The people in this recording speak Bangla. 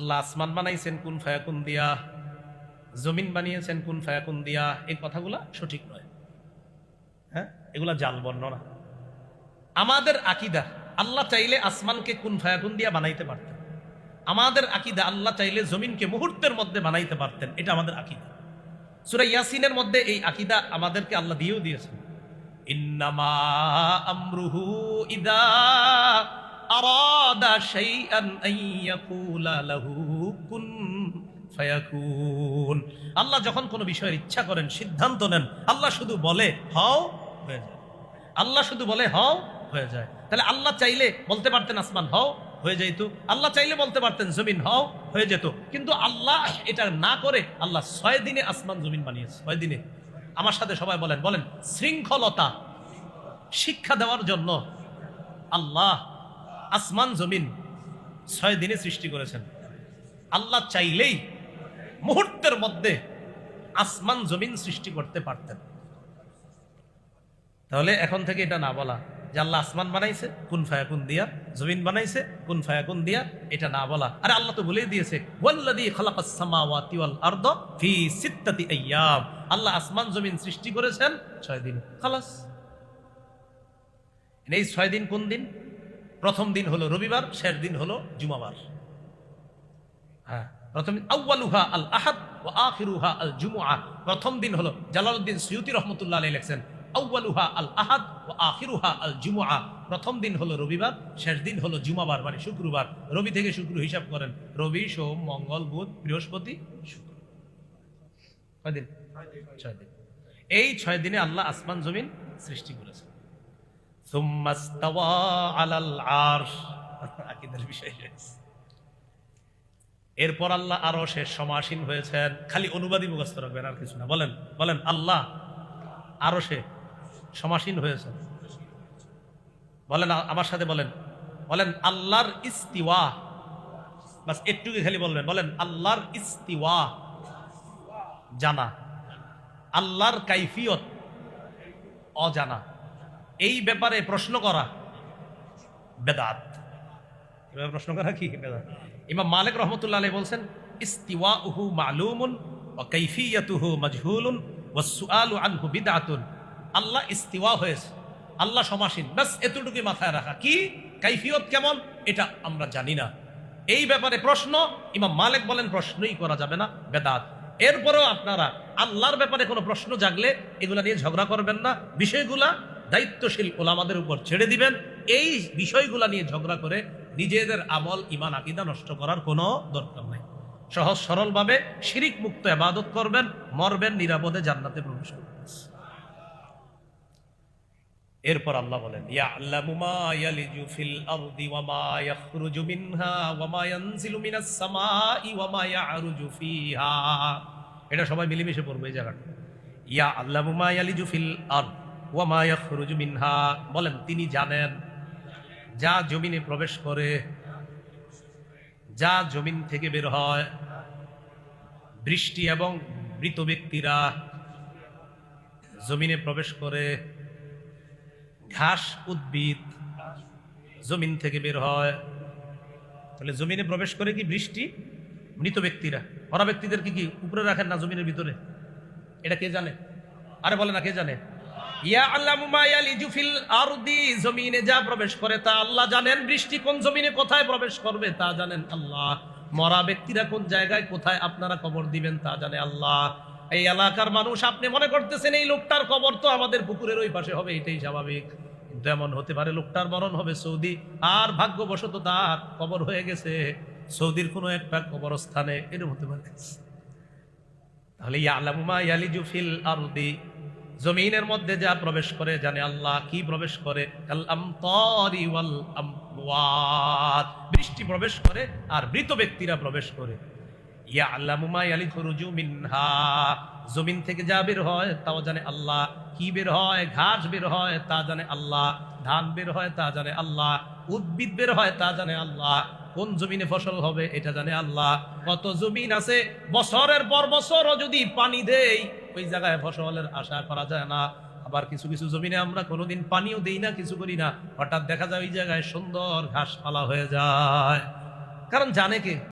আল্লাহ আসমান বানাইছেন কুন ফায়াকুন দিয়া, জমিন বানিয়েছেন কুন ফায়াকুন দিয়া, এই কথাগুলা সঠিক নয়। হ্যাঁ, এগুলা জাল বর্ণনা। আমাদের আকীদা আল্লাহ চাইলে আসমানকে কুন ফায়াকুন দিয়া বানাইতে পারতেন। আমাদের আকীদা আল্লাহ চাইলে জমিনকে মুহূর্তের মধ্যে বানাইতে পারতেন। এটা আমাদের আকীদা। সূরা ইয়াসিনের মধ্যে এই আকীদা আমাদেরকে আল্লাহ দিয়েও দিয়েছেন। ইন্নামা আমরুহু ইদা আরাদা শাইআন আইয়াকুলা লাহু কুন ফায়াকুন। আল্লাহ যখন কোনো বিষয়ের ইচ্ছা করেন, সিদ্ধান্ত নেন, আল্লাহ শুধু বলে হও, হয়ে যায়। আল্লাহ শুধু বলে হও, হয়ে যায়। তাহলে আল্লাহ চাইলে বলতে পারতেন আসমান হও, হয়ে যেত। আল্লাহ চাইলে বলতে পারতেন জমিন হও, হয়ে যেত। কিন্তু আল্লাহ এটা না করে আল্লাহ 6 দিনে আসমান জমিন বানিয়েছে। 6 দিনে। আমার সাথে সবাই বলেন, বলেন শৃঙ্খলতা শিক্ষা দেওয়ার জন্য আল্লাহ আসমান জমিন 6 দিনে সৃষ্টি করেছেন। আল্লাহ চাইলেই মুহূর্তের মধ্যে আসমান জমিন সৃষ্টি করতে পারতেন। তাহলে এখন থেকে এটা না বলা যে আল্লাহ আসমান বানাইছে কুন ফায়াকুন দিয়া, জমিন বানাইছে কুন ফায়াকুন দিয়া, এটা না বলা। আরে আল্লাহ তো বলেই দিয়েছে ওয়াল্লাযী খালাকাস সামাওয়াতি ওয়াল আরদা ফি সিত্তাতি আইয়াম। আল্লাহ আসমান জমিন সৃষ্টি করেছেন 6 দিনে। খালাস। এই 6 দিন কোন দিন? প্রথম দিন হলো রবিবার, শেষ দিন হলো জুমাবার। হ্যাঁ, প্রথম আউয়ালুহা আল আহাদ ওয়া আখিরুহা আল জুমআ। প্রথম দিন হলো, জালালউদ্দিন সুয়ুতী রাহমাতুল্লাহ আলাইহি লিখেন আউয়ালুহা আল আহাদ ওয়া আখিরুহা আল জুমআ। প্রথম দিন হলো রবিবার, শেষ দিন হলো জুমাবার, মানে শুক্রবার। রবি থেকে শুক্র হিসাব করেন, রবি, সোম, মঙ্গল, বুধ, বৃহস্পতি, শুক্র। কয় দিন? 6 দিন। এই 6 দিনে আল্লাহ আসমান জমিন সৃষ্টি করেছেন। সুম্মা ইসতাওয়া আলাল আরশ, আকীদার বিষয়। এরপর আল্লাহ আরশে সমাসীন হয়েছেন। খালি অনুবাদই মুখস্থ রাখবেন, আর কিছু না। বলেন, বলেন আল্লাহ আরশে সমাসীন হয়েছেন। বলেন আমার সাথে, বলেন, বলেন আল্লাহর ইস্তিওয়া। বাস একটুকু খালি বলবেন, বলেন আল্লাহর ইস্তিওয়া জানা, আল্লাহর কাইফিয়ত অজানা। এই ব্যাপারে প্রশ্ন করা বেদাত। এভাবে প্রশ্ন করা কি বেদাত? ইমাম মালিক রাহমাতুল্লাহ আলাইহি বলছেন ইস্তিওয়াউহু মালুমুন ওয়া কাইফিয়াতুহু মাজহুলুন ওয়াস সুআলু আনহু বিদআতুন। আল্লাহ ইস্তিওয়া হয়েছে, আল্লাহ সমাসীন, বাস এতটুকুই মাথায় রাখা। কি কাইফিয়ত কেমন এটা আমরা জানি না। এই ব্যাপারে প্রশ্ন, ইমাম মালিক বলেন প্রশ্নই করা যাবে না, বেদাত। এরপরেও আপনারা আল্লাহর ব্যাপারে কোনো প্রশ্ন জাগলে এগুলা নিয়ে ঝগড়া করবেন না। বিষয়গুলা দায়িত্বশীল ওলামাদের উপর ছেড়ে দিবেন। এই বিষয়গুলা নিয়ে ঝগড়া করে নিজেদের আমল, ইমান, আকীদা নষ্ট করার কোনো দরকার নাই। সহজ সরল ভাবে শিরিক মুক্ত ইবাদত করবেন, মরবেন নিরাপদে, জান্নাতে প্রবেশ করবেন। এরপর আল্লাহ বলেন ইয়ালামু মা ইয়ালিজু ফিল আরদি ওয়া মা ইয়াখরুজু মিনহা ওয়া মা ইয়ানজিলু মিনাস সামাই ওয়া মা ইয়ারুজু ফিহা। এটা সবাই মিলেমিশে পড়বে এই জায়গাটা। ইয়ালামু মা ইয়ালিজু ফিল আরদ ওয়া মা ইয়াখরুজু মিনহা। বলেন তিনি জানেন যা জমিনে প্রবেশ করে, যা জমিন থেকে বের হয়। বৃষ্টি এবং মৃত ব্যক্তিরা জমিনে প্রবেশ করে। ঘাস, উদ্ভিদ জমিন থেকে বের হয়। তাহলে জমিনে প্রবেশ করে কি বৃষ্টি, মৃত ব্যক্তিরা। মরা ব্যক্তিদের কি উপরে রাখেন না জমিনের ভিতরে? এটা কে জানে? আরে বলে না, কে জানে? ইয়ালামু মা ইয়ালিজু ফিল আরদি, জমিনে যা প্রবেশ করে তা আল্লাহ জানেন। বৃষ্টি কোন জমিনে কোথায় প্রবেশ করবে তা জানেন আল্লাহ। মরা ব্যক্তিরা কোন জায়গায় কোথায় আপনারা কবর দিবেন তা জানে আল্লাহ। এই এলাকার মানুষ, আপনি মনে করতেছেন এই লোকটার কবর তো আমাদের পুকুরের ওই পাশে হবে, এটাই স্বাভাবিক। কিন্তু এমন হতে পারে লোকটার মরণ হবে সৌদি, আর ভাগ্যবশত তার কবর হয়ে গেছে সৌদির কোনো একটা কবরস্থানে, এরকম হতে পারে। তাহলে ইয়ালামু মা ইয়ালিজু ফিল আরদি, জমিনের মধ্যে যা প্রবেশ করে জানে আল্লাহ। কি প্রবেশ করে? কাল আমতারি ওয়াল আমওয়াত, বৃষ্টি প্রবেশ করে আর মৃত ব্যক্তিরা প্রবেশ করে। ইয়ালামু মা ইয়াখরুজু মিনহা, জমিন থেকে যা বের হয় তাও জানে আল্লাহ। কি বের হয়? ঘাস বের হয় তা জানে আল্লাহ, ধান বের হয় তা জানে আল্লাহ, উদ্ভিদ বের হয় তা জানে আল্লাহ। কোন জমিনে ফসল হবে এটা জানে আল্লাহ। কত জমিন আছে বছরের পর বছরও যদি পানি দেই ওই জায়গায় ফসলের আশা করা যায় না। আবার কিছু কিছু জমিনে আমরা কোনোদিন পানিও দেই না, কিছু করি না, হঠাৎ দেখা যায় ওই জায়গায় সুন্দর ঘাসপালা হয়ে যায়। কারণ জানে কে?